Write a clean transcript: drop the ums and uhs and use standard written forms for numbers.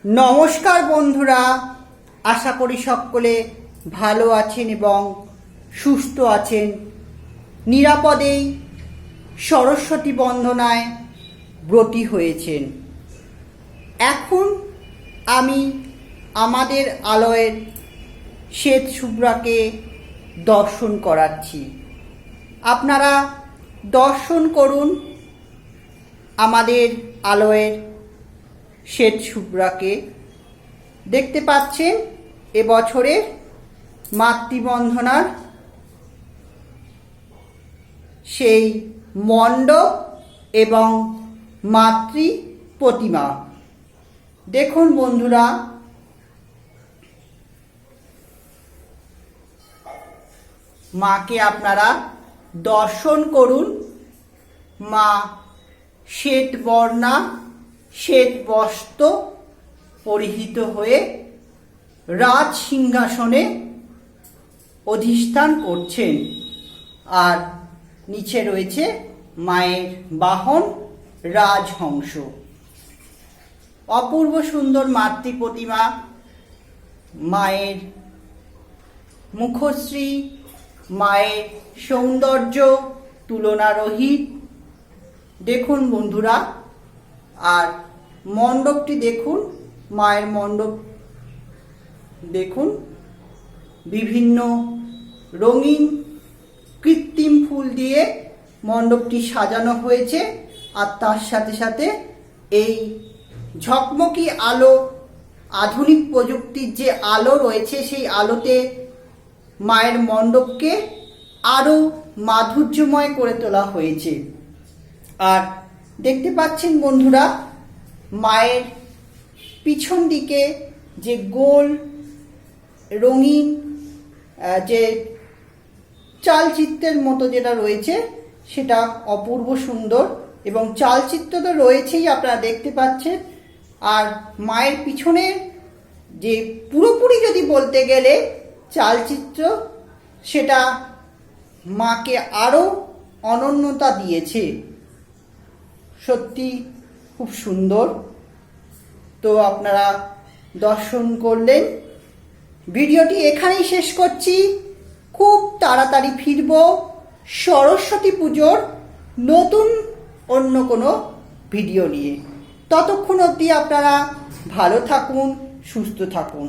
নমস্কার বন্ধুরা, আশা করি সকলে ভালো আছেন এবং সুস্থ আছেন। নিরাপদেই সরস্বতী বন্দনায় ব্রতী হয়েছেন। এখন আমি আমাদের আলয়ের শ্বেত শুভ্রাকে দর্শন করাচ্ছি। আপনারা দর্শন করুন আমাদের আলয়ের শ্বেত শুভ্রাকে। দেখতে পাচ্ছেন এবছরের মাতৃবন্দনার সেই মণ্ডপ এবং মাতৃ প্রতিমা। দেখুন বন্ধুরা, মাকে আপনারা দর্শন করুন। মা শ্বেত বর্ণা, শ্বেত বস্ত্র পরিহিত হয়ে রাজ সিংহাসনে অধিষ্ঠান করছেন, আর নিচে রয়েছে মায়ের বাহন রাজহংস। অপূর্ব সুন্দর মাতৃ প্রতিমা। মায়ের মুখশ্রী, মায়ের সৌন্দর্য তুলনারহিত। দেখুন বন্ধুরা, আর মণ্ডপটি দেখুন, মায়ের মণ্ডপ দেখুন, বিভিন্ন রঙিন কৃত্রিম ফুল দিয়ে মণ্ডপটি সাজানো হয়েছে। আর তার সাথে সাথে এই ঝকমকি আলো, আধুনিক প্রযুক্তির যে আলো রয়েছে, সেই আলোতে মায়ের মণ্ডপকে আরও মাধুর্যময় করে তোলা হয়েছে। আর দেখতে পাচ্ছেন বন্ধুরা, মায়ের পিছন দিকে যে গোল রঙিন যে চালচিত্রের মতো যেটা রয়েছে, সেটা অপূর্ব সুন্দর। এবং চালচিত্র তো রয়েছেই, আপনারা দেখতে পাচ্ছেন। আর মায়ের পিছনের যে পুরোপুরি যদি বলতে গেলে চালচিত্র, সেটা মাকে আরও অনন্যতা দিয়েছে। সত্যি খুব সুন্দর। তো আপনারা দর্শন করলেন। ভিডিওটি এখানেই শেষ করছি। খুব তাড়াতাড়ি ফিরব সরস্বতী পুজোর নতুন অন্য কোনো ভিডিও নিয়ে। ততক্ষণ অবধি আপনারা ভালো থাকুন, সুস্থ থাকুন।